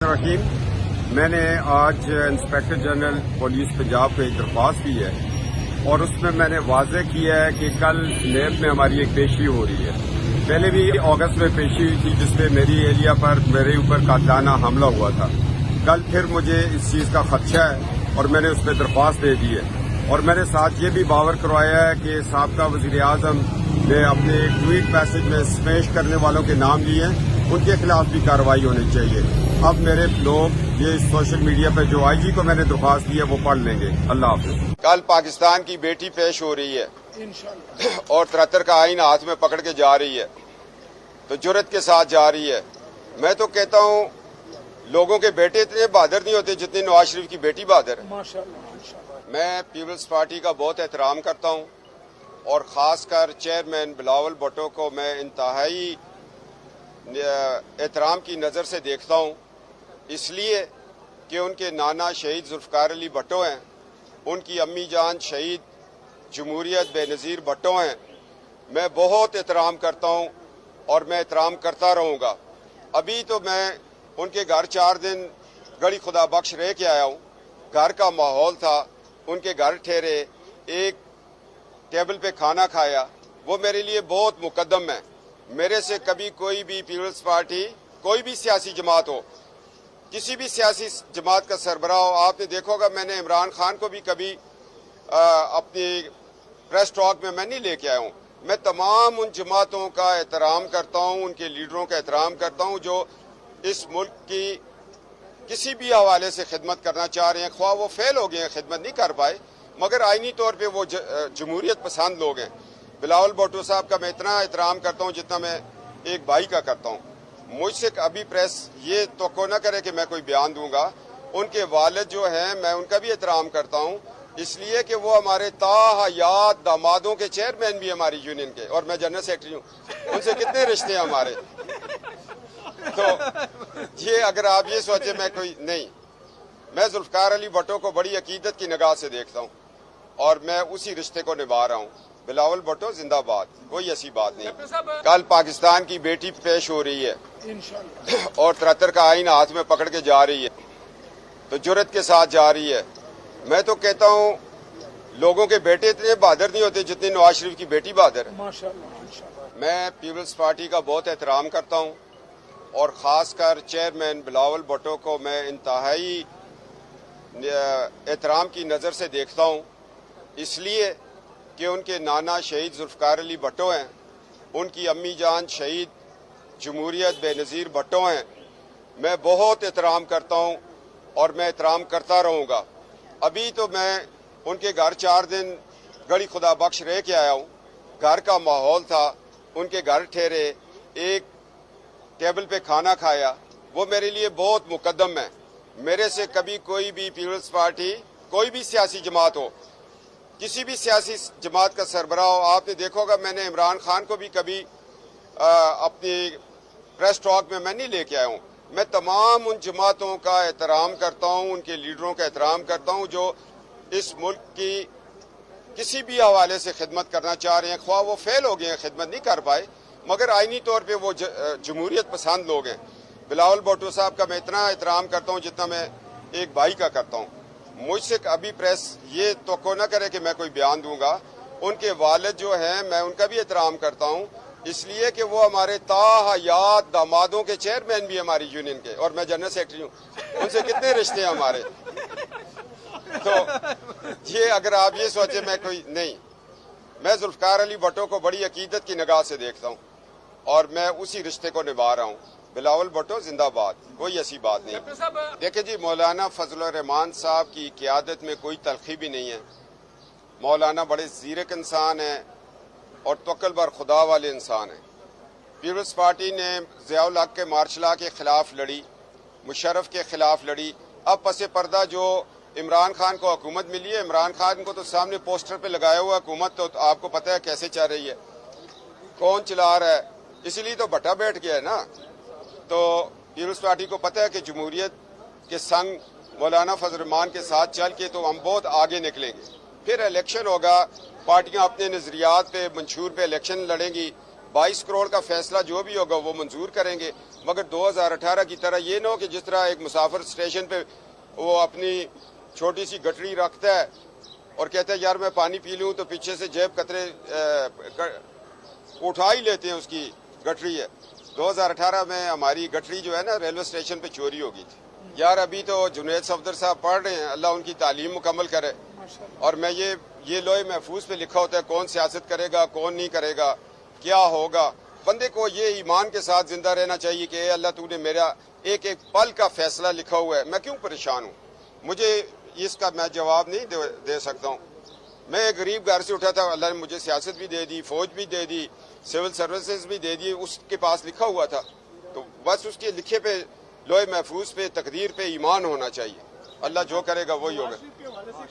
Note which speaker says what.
Speaker 1: रहीम, मैंने आज inspector general police Punjab को एक दरख्वास्त की है और उसमें मैंने वाज़ेह किया है कि कल नेब में हमारी एक पेशी हो रही है। पहले भी अगस्त में पेशी हुई थी जिसमें मेरी एरिया पर मेरे ऊपर कातिलाना हमला हुआ था। कल फिर मुझे इस चीज़ का खदशा है और मैंने उस पर दरख्वास्त दे दी है और मैंने साथ ये भी बावर करवाया है कि साबका वज़ीर आज़म ने अपने ट्वीट मैसेज में स्मैश करने वालों के नाम लिए हैं, उनके खिलाफ भी कार्रवाई होनी चाहिए। अब मेरे लोग ये सोशल मीडिया पर जो आईजी को मैंने दरख्वास्त दी है वो पढ़ लेंगे। अल्लाह हाफिज। कल पाकिस्तान की बेटी पेश हो रही है और 73 का आईन हाथ में पकड़ के जा रही है, तो जुर्रत के साथ जा रही है। मैं तो कहता हूँ लोगों के बेटे इतने बहादुर नहीं होते जितनी नवाज शरीफ की बेटी बहादुर है। मैं पीपल्स पार्टी का बहुत एहतराम करता हूँ और ख़ासकर चेयरमैन बिलावल भुट्टो को मैं इंतहाई एहतराम की नज़र से देखता हूँ, इसलिए कि उनके नाना शहीद जुल्फ़िकार अली भुट्टो हैं, उनकी अम्मी जान शहीद जमहूरियत बेनज़ीर भुट्टो हैं। मैं बहुत एहतराम करता हूँ और मैं एहतराम करता रहूँगा। अभी तो मैं उनके घर 4 दिन गड़ी खुदा बख्श रह के आया हूँ। घर का माहौल था, उनके घर ठहरे, एक टेबल पे खाना खाया, वो मेरे लिए बहुत मुकद्दम है। मेरे से कभी कोई भी पीपल्स पार्टी, कोई भी सियासी जमात हो, किसी भी सियासी जमात का सरबराह हो, आपने देखा होगा मैंने इमरान खान को भी कभी अपनी प्रेस टॉक में मैं नहीं लेके आया हूँ। मैं तमाम उन जमातों का एहतराम करता हूँ, उनके लीडरों का एहतराम करता हूँ जो इस मुल्क की किसी भी हवाले से खिदमत करना चाह रहे हैं। ख्वाह वो फेल हो गए हैं, खिदमत नहीं कर पाए, मगर आईनी तौर पर वो जमहूरियत पसंद लोग हैं। बिलावल भुट्टो साहब का मैं इतना एहतराम करता हूँ जितना मैं एक भाई का करता हूँ। मुझसे अभी प्रेस ये तो न करे कि मैं कोई बयान दूंगा। उनके वालिद जो हैं मैं उनका भी एहतराम करता हूँ, इसलिए कि वो हमारे ताहयात दामादों के चेयरमैन भी हमारी यूनियन के, और मैं जनरल सेक्रेटरी हूँ। उनसे कितने रिश्ते हैं हमारे। तो ये अगर आप ये सोचे मैं कोई नहीं, मैं जुल्फ़िकार अली भुट्टो को बड़ी अकीदत की निगाह से देखता हूँ और मैं उसी रिश्ते को निभा रहा हूँ। बिलावल भुट्टो जिंदाबाद, कोई ऐसी बात नहीं। कल पाकिस्तान की बेटी पेश हो रही है और 73 का आईन हाथ में पकड़ के जा रही है, तो जुर्रत के साथ जा रही है। मैं तो कहता हूँ लोगों के बेटे इतने बहादुर नहीं होते जितनी नवाज शरीफ की बेटी बहादुर है। मैं पीपल्स पार्टी का बहुत एहतराम करता हूँ और ख़ासकर चेयरमैन बिलावल भुट्टो को मैं इंतहाई एहतराम की नज़र से देखता हूँ, इसलिए कि उनके नाना शहीद जुल्फ़िकार अली भुट्टो हैं, उनकी अम्मी जान शहीद जमहूरियत बेनज़ीर भुट्टो हैं। मैं बहुत एहतराम करता हूँ और मैं एहतराम करता रहूँगा। अभी तो मैं उनके घर 4 दिन गड़ी खुदा बख्श रह के आया हूँ। घर का माहौल था, उनके घर ठहरे, एक टेबल पे खाना खाया, वो मेरे लिए बहुत मुकद्दम है। मेरे से कभी कोई भी पीपल्स पार्टी, कोई भी सियासी जमात हो, किसी भी सियासी जमात का सरबराह हो, आपने देखा होगा मैंने इमरान खान को भी कभी अपनी प्रेस टॉक में मैं नहीं लेके आया हूँ। मैं तमाम उन जमातों का एहतराम करता हूँ, उनके लीडरों का एहतराम करता हूँ जो इस मुल्क की किसी भी हवाले से खिदमत करना चाह रहे हैं। ख्वाह वो फेल हो गए हैं, खिदमत नहीं कर पाए, मगर आईनी तौर पर वो जमहूरियत पसंद लोग हैं। बिलावल भुट्टो साहब का मैं इतना एहतराम करता हूँ जितना मैं एक भाई का करता हूँ। मुझसे अभी प्रेस ये तो न करे कि मैं कोई बयान दूंगा। उनके वालिद जो हैं मैं उनका भी एहतराम करता हूँ, इसलिए कि वो हमारे ताहयात दामादों के चेयरमैन भी हमारी यूनियन के, और मैं जनरल सेक्रेटरी हूँ। उनसे कितने रिश्ते हैं हमारे। तो ये अगर आप ये सोचे मैं कोई नहीं, मैं जुल्फ़िकार अली भुट्टो को बड़ी अकीदत की निगाह से देखता हूँ और मैं उसी रिश्ते को निभा रहा हूँ। बिलावल भुट्टो जिंदाबाद, कोई ऐसी बात नहीं। देखिए जी, मौलाना फजलुर रहमान साहब की क़ियादत में कोई तलखी भी नहीं है। मौलाना बड़े ज़ीरक इंसान हैं और तवक्कुल बर खुदा वाले इंसान हैं। पीपल्स पार्टी ने ज़ियाउल हक के मार्शल लॉ के ख़िलाफ़ लड़ी, मुशर्रफ के ख़िलाफ़ लड़ी। अब पसे पर्दा जो इमरान खान को हुकूमत मिली है, इमरान खान को तो सामने पोस्टर पे लगाया हुआ हुकूमत तो आपको पता है कैसे चल रही है, कौन चला रहा है, इसीलिए तो भट्टा बैठ गया है ना। तो पीपल्स पार्टी को पता है कि जमहूरियत के संग मौलाना फजल रहमान के साथ चल के तो हम बहुत आगे निकलेंगे। फिर इलेक्शन होगा, पार्टियां अपने नजरियात पे मंशूर पे इलेक्शन लड़ेंगी, 22 करोड़ का फैसला जो भी होगा वो मंजूर करेंगे। مگر 2018 کی طرح یہ نہ ہو کہ جس طرح ایک مسافر اسٹیشن پہ وہ اپنی چھوٹی سی گٹری رکھتا ہے اور کہتا ہے یار میں پانی پی لوں، تو پیچھے سے جیب قطرے اٹھا ہی لیتے ہیں، اس کی گٹری ہے۔ 2018 میں ہماری گٹری جو ہے نا ریلوے اسٹیشن پہ چوری ہو گئی تھی۔ یار ابھی تو جنید صفدر صاحب پڑھ رہے ہیں، اللہ ان کی تعلیم مکمل کرے، اور میں یہ لوہے محفوظ پہ لکھا ہوتا ہے کون سیاست کرے گا کون نہیں کرے گا، کیا ہوگا۔ بندے کو یہ ایمان کے ساتھ زندہ رہنا چاہیے کہ اے اللہ تو نے میرا ایک ایک پل کا فیصلہ لکھا ہوا ہے، میں کیوں پریشان ہوں، مجھے اس کا میں جواب نہیں دے سکتا ہوں۔ میں ایک غریب گھر سے اٹھا تھا، اللہ نے مجھے سیاست بھی دے دی، فوج بھی دے دی، سول سروسز بھی دے دی، اس کے پاس لکھا ہوا تھا، تو بس اس کے لکھے پہ لوہے محفوظ پہ تقدیر پہ ایمان ہونا چاہیے، اللہ جو کرے گا وہی ہوگا۔